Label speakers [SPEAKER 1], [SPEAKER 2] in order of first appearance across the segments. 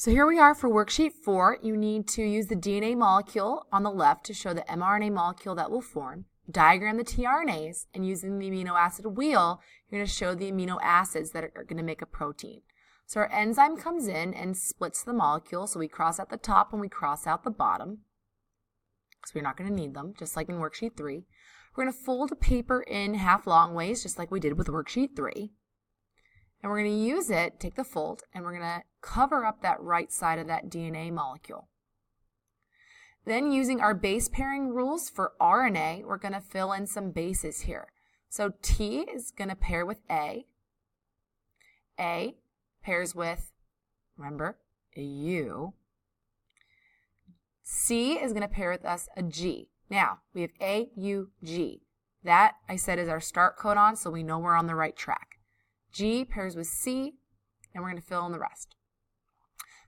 [SPEAKER 1] So here we are for worksheet 4. You need to use the DNA molecule on the left to show the mRNA molecule that will form, diagram the tRNAs, and using the amino acid wheel, you're going to show the amino acids that are going to make a protein. So our enzyme comes in and splits the molecule, so we cross out the top and we cross out the bottom, because we're not going to need them, just like in worksheet 3. We're going to fold the paper in half long ways, just like we did with worksheet 3. And we're going to use it, take the fold, and we're going to cover up that right side of that DNA molecule. Then using our base pairing rules for RNA, we're going to fill in some bases here. So T is going to pair with A. A pairs with, remember, a U. C is going to pair with us a G. Now, we have A, U, G. That, I said, is our start codon, so we know we're on the right track. G pairs with C, and we're going to fill in the rest.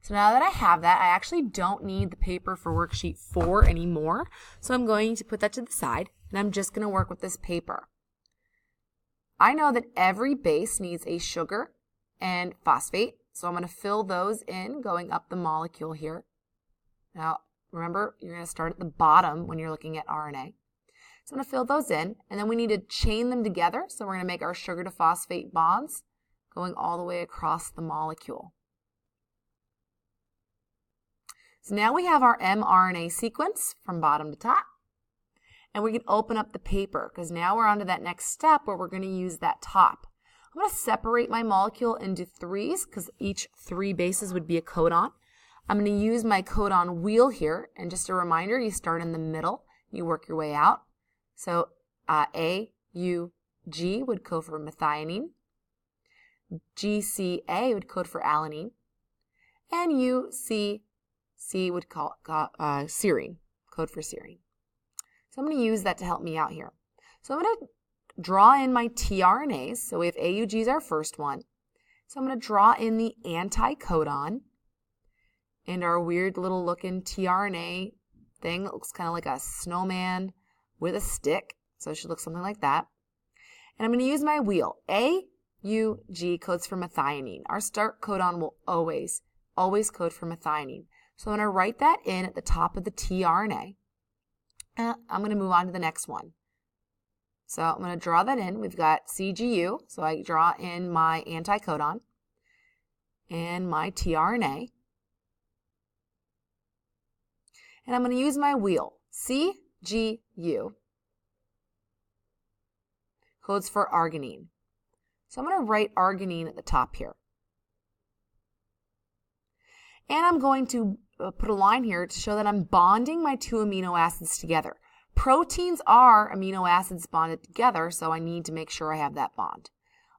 [SPEAKER 1] So now that I have that, I actually don't need the paper for worksheet 4 anymore. So I'm going to put that to the side, and I'm just going to work with this paper. I know that every base needs a sugar and phosphate, so I'm going to fill those in going up the molecule here. Now, remember, you're going to start at the bottom when you're looking at RNA. So I'm going to fill those in, and then we need to chain them together. So we're going to make our sugar to phosphate bonds going all the way across the molecule. So now we have our mRNA sequence from bottom to top. And we can open up the paper because now we're on to that next step where we're going to use that top. I'm going to separate my molecule into 3s because each 3 bases would be a codon. I'm going to use my codon wheel here. And just a reminder, you start in the middle, you work your way out. So A, U, G would code for methionine. G, C, A would code for alanine. And U, C, C would call serine, code for serine. So I'm going to use that to help me out here. So I'm going to draw in my tRNAs. So we have AUG is our first one. So I'm going to draw in the anticodon and our weird little looking tRNA thing that looks kind of like a snowman with a stick. So it should look something like that. And I'm going to use my wheel. AUG codes for methionine. Our start codon will always code for methionine. So I'm going to write that in at the top of the tRNA. And I'm going to move on to the next one. So I'm going to draw that in. We've got CGU. So I draw in my anticodon and my tRNA. And I'm going to use my wheel. CGU codes for arginine. So I'm going to write arginine at the top here. And I'm going to put a line here to show that I'm bonding my 2 amino acids together. Proteins are amino acids bonded together, so I need to make sure I have that bond.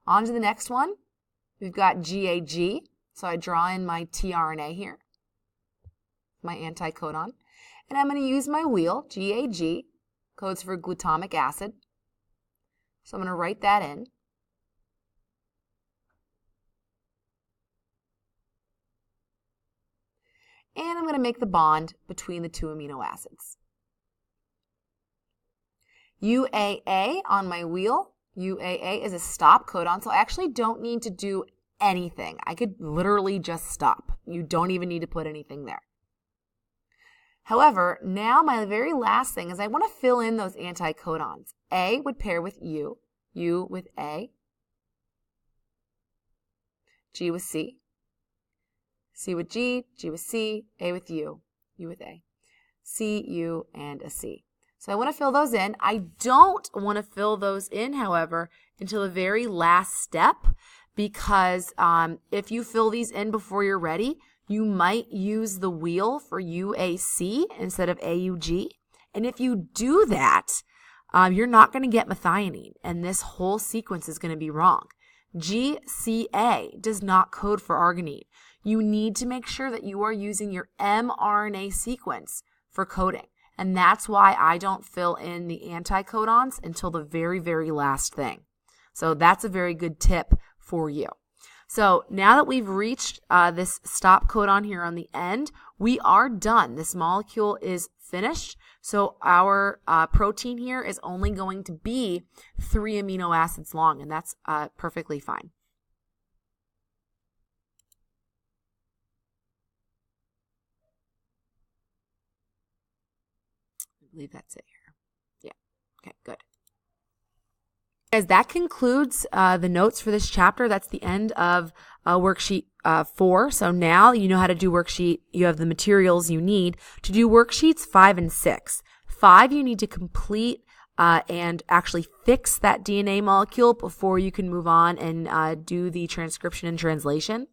[SPEAKER 1] On to the next one. We've got GAG. So I draw in my tRNA here, my anticodon. And I'm going to use my wheel, GAG, codes for glutamic acid. So I'm going to write that in. And I'm going to make the bond between the 2 amino acids. UAA on my wheel. UAA is a stop codon, so I actually don't need to do anything. I could literally just stop. You don't even need to put anything there. However, now my very last thing is I want to fill in those anticodons. A would pair with U, U with A, G with C, C with G, G with C, A with U, U with A, C, U, and a C. So I want to fill those in. I don't want to fill those in, however, until the very last step because if you fill these in before you're ready, you might use the wheel for UAC instead of AUG. And if you do that, you're not going to get methionine, and this whole sequence is going to be wrong. GCA does not code for arginine. You need to make sure that you are using your mRNA sequence for coding. And that's why I don't fill in the anticodons until the very, very last thing. So that's a very good tip for you. So now that we've reached this stop codon here on the end, we are done. This molecule is finished. So our protein here is only going to be 3 amino acids long, and that's perfectly fine. believe that's it here. Yeah. Okay, good. Guys, that concludes the notes for this chapter. That's the end of worksheet 4. So now you know how to do worksheet. You have the materials you need to do worksheets 5 and 6. 5, you need to complete and actually fix that DNA molecule before you can move on and do the transcription and translation.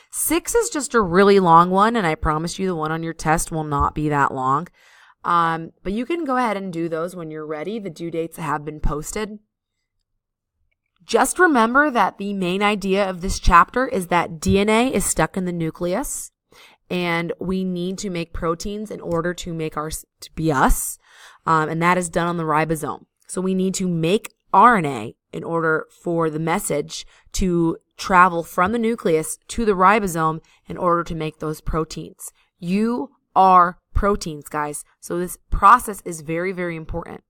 [SPEAKER 1] 6 is just a really long one, and I promise you the one on your test will not be that long. But you can go ahead and do those when you're ready. The due dates have been posted. Just remember that the main idea of this chapter is that DNA is stuck in the nucleus, and we need to make proteins in order to make ours to be us, and that is done on the ribosome. So we need to make RNA in order for the message to travel from the nucleus to the ribosome in order to make those proteins. You are proteins, guys. So this process is very, very important.